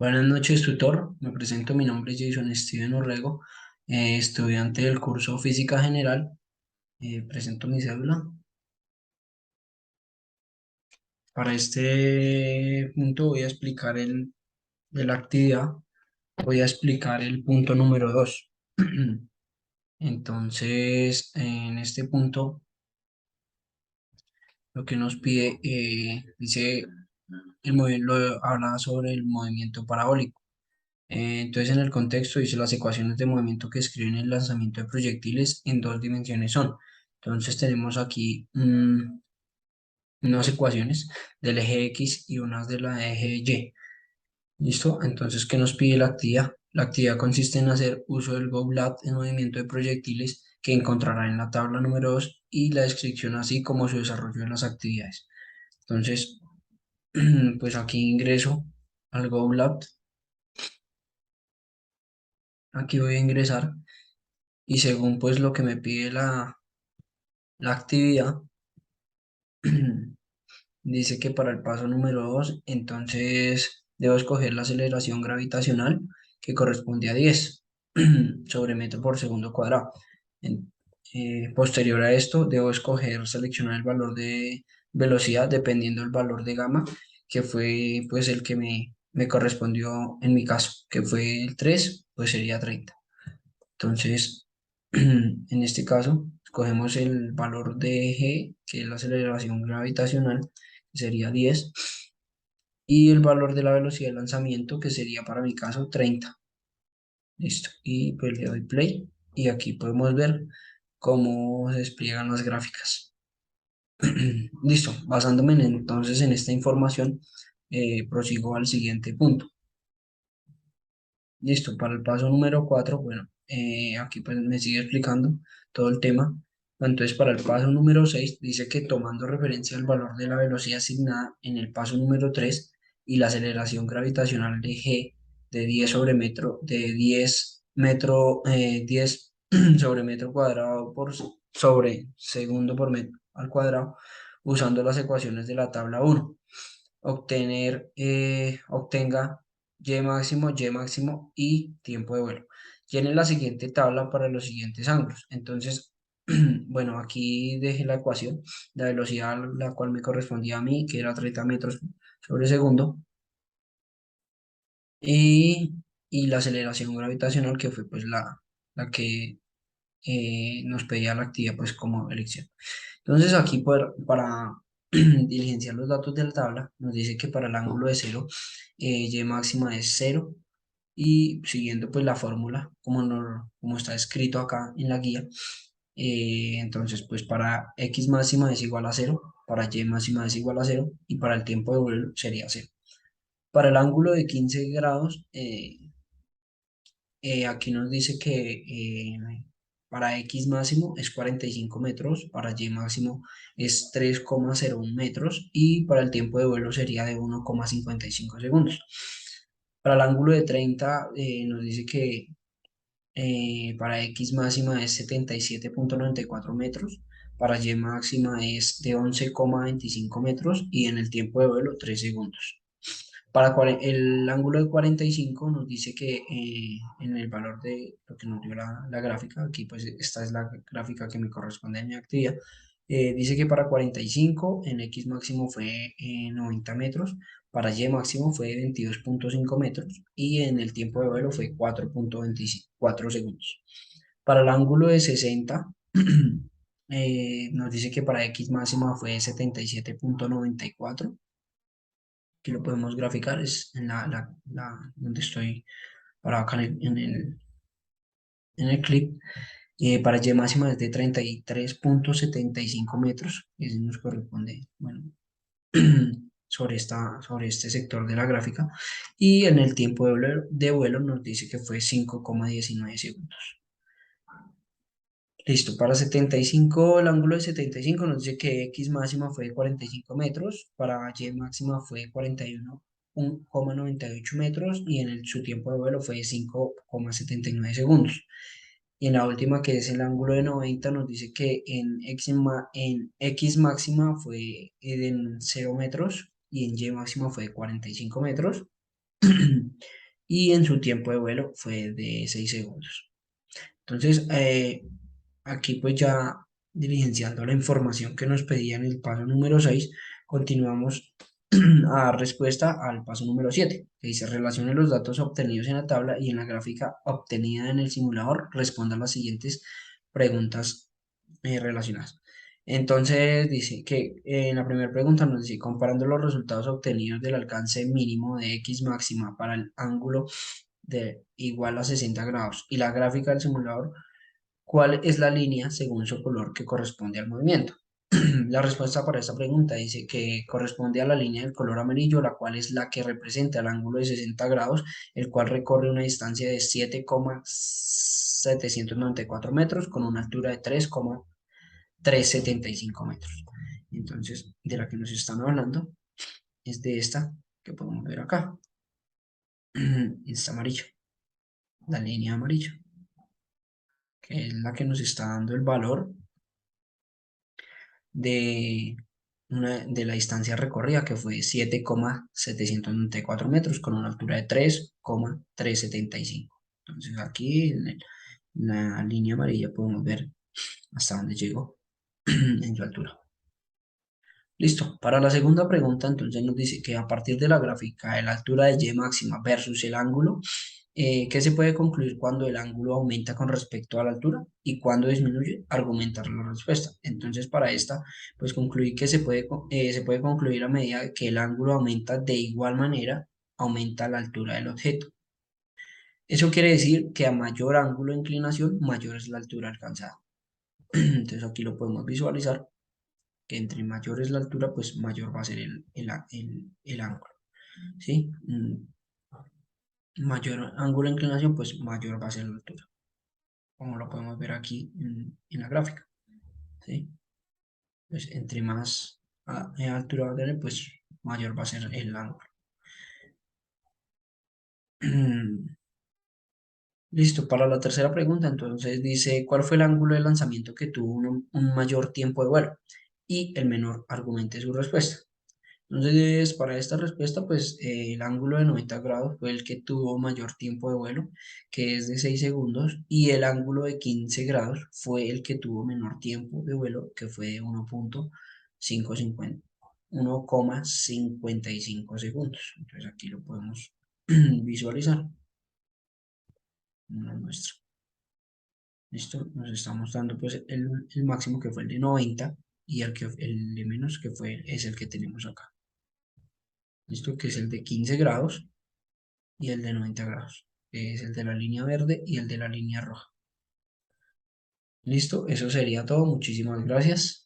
Buenas noches, tutor. Me presento, mi nombre es Jason Steven Orrego, estudiante del curso Física General. Presento mi cédula. Para este punto voy a explicar de la actividad, voy a explicar el punto número 2. Entonces, en este punto, lo que nos pide, dice, habla sobre el movimiento parabólico. Entonces, en el contexto dice las ecuaciones de movimiento que escriben el lanzamiento de proyectiles en dos dimensiones son. Entonces, tenemos aquí unas ecuaciones del eje X y unas de la eje Y. ¿Listo? Entonces, ¿qué nos pide la actividad? La actividad consiste en hacer uso del GoLab en movimiento de proyectiles que encontrará en la tabla número 2 y la descripción así como su desarrollo en las actividades. Entonces, pues aquí ingreso al GoLab. Aquí voy a ingresar y según pues lo que me pide la actividad, dice que para el paso número 2 entonces debo escoger la aceleración gravitacional que corresponde a 10 sobre metro por segundo cuadrado. Posterior a esto, debo escoger, seleccionar el valor de velocidad dependiendo del valor de gamma, que fue pues el que me correspondió en mi caso, que fue el 3 pues sería 30. Entonces, en este caso, escogemos el valor de G, que es la aceleración gravitacional, que sería 10, y el valor de la velocidad de lanzamiento, que sería para mi caso 30. Listo. Y pues le doy play, y aquí podemos ver cómo se despliegan las gráficas. Listo. Basándome entonces en esta información, prosigo al siguiente punto. Listo, para el paso número 4 bueno, aquí pues me sigue explicando todo el tema. Entonces, para el paso número 6 dice que tomando referencia al valor de la velocidad asignada en el paso número 3 y la aceleración gravitacional de G de 10 sobre metro, de 10 sobre metro cuadrado sobre segundo por metro al cuadrado, usando las ecuaciones de la tabla 1 obtenga y máximo y tiempo de vuelo. Llene la siguiente tabla para los siguientes ángulos. Entonces, bueno, aquí dejé la ecuación, la velocidad la cual me correspondía a mí, que era 30 metros sobre segundo, y, y la aceleración gravitacional, que fue pues la que nos pedía la actividad pues como elección. Entonces aquí para diligenciar los datos de la tabla nos dice que para el ángulo de cero y máxima es cero y siguiendo pues la fórmula como está escrito acá en la guía, entonces pues para x máxima es igual a cero, para y máxima es igual a cero y para el tiempo de vuelo sería cero. Para el ángulo de 15 grados, aquí nos dice que para X máximo es 45 metros, para Y máximo es 3,01 metros y para el tiempo de vuelo sería de 1,55 segundos. Para el ángulo de 30 nos dice que para X máxima es 77,94 metros, para Y máxima es de 11,25 metros y en el tiempo de vuelo 3 segundos. Para el ángulo de 45 nos dice que en el valor de lo que nos dio la gráfica, aquí pues esta es la gráfica que me corresponde a mi actividad, dice que para 45 en X máximo fue 90 metros, para Y máximo fue 22,5 metros y en el tiempo de vuelo fue 4,24 segundos. Para el ángulo de 60 nos dice que para X máxima fue 77,94, que lo podemos graficar, es en donde estoy parado acá en el clip. Para Y máxima es de 33,75 metros, y eso nos corresponde, bueno, sobre este sector de la gráfica. Y en el tiempo de vuelo nos dice que fue 5,19 segundos. Listo, para 75, el ángulo de 75 nos dice que X máxima fue 45 metros, para Y máxima fue 41,98 metros y su tiempo de vuelo fue 5,79 segundos. Y en la última, que es el ángulo de 90, nos dice que en X máxima fue en 0 metros y en Y máxima fue 45 metros. y en su tiempo de vuelo fue de 6 segundos. Entonces, aquí pues ya diligenciando la información que nos pedía en el paso número 6, continuamos a dar respuesta al paso número 7, que dice relacione los datos obtenidos en la tabla y en la gráfica obtenida en el simulador, responda a las siguientes preguntas relacionadas. Entonces dice que en la primera pregunta nos dice, comparando los resultados obtenidos del alcance mínimo de X máxima para el ángulo de igual a 60 grados y la gráfica del simulador, ¿cuál es la línea según su color que corresponde al movimiento? La respuesta para esta pregunta dice que corresponde a la línea del color amarillo, la cual es la que representa el ángulo de 60 grados, el cual recorre una distancia de 7,794 metros con una altura de 3,375 metros. Entonces, de la que nos están hablando es de esta que podemos ver acá. Esta amarilla, la línea amarilla, que es la que nos está dando el valor de, de la distancia recorrida, que fue 7,794 metros con una altura de 3,375. Entonces aquí en la línea amarilla podemos ver hasta dónde llegó en su altura. Listo. Para la segunda pregunta, entonces nos dice que a partir de la gráfica de la altura de Y máxima versus el ángulo, ¿qué se puede concluir cuando el ángulo aumenta con respecto a la altura y cuando disminuye? Argumentar la respuesta. Entonces, para esta, pues concluir que se puede concluir a medida que el ángulo aumenta de igual manera, aumenta la altura del objeto. Eso quiere decir que a mayor ángulo de inclinación, mayor es la altura alcanzada. Entonces, aquí lo podemos visualizar que entre mayor es la altura, pues mayor va a ser el ángulo, ¿sí? Mayor ángulo de inclinación, pues mayor va a ser la altura, como lo podemos ver aquí en la gráfica, ¿sí? Pues entre más altura va a tener, pues mayor va a ser el ángulo. Listo, para la tercera pregunta, entonces dice, ¿cuál fue el ángulo de lanzamiento que tuvo un mayor tiempo de vuelo? Y el menor argumente su respuesta. Entonces, para esta respuesta, pues el ángulo de 90 grados fue el que tuvo mayor tiempo de vuelo, que es de 6 segundos, y el ángulo de 15 grados fue el que tuvo menor tiempo de vuelo, que fue de 1,55 segundos. Entonces, aquí lo podemos visualizar. Nos muestra. Listo, nos estamos dando pues el máximo que fue el de 90 y el de menos que es el que tenemos acá. Listo, que es el de 15 grados y el de 90 grados, que es el de la línea verde y el de la línea roja. Listo, eso sería todo. Muchísimas gracias.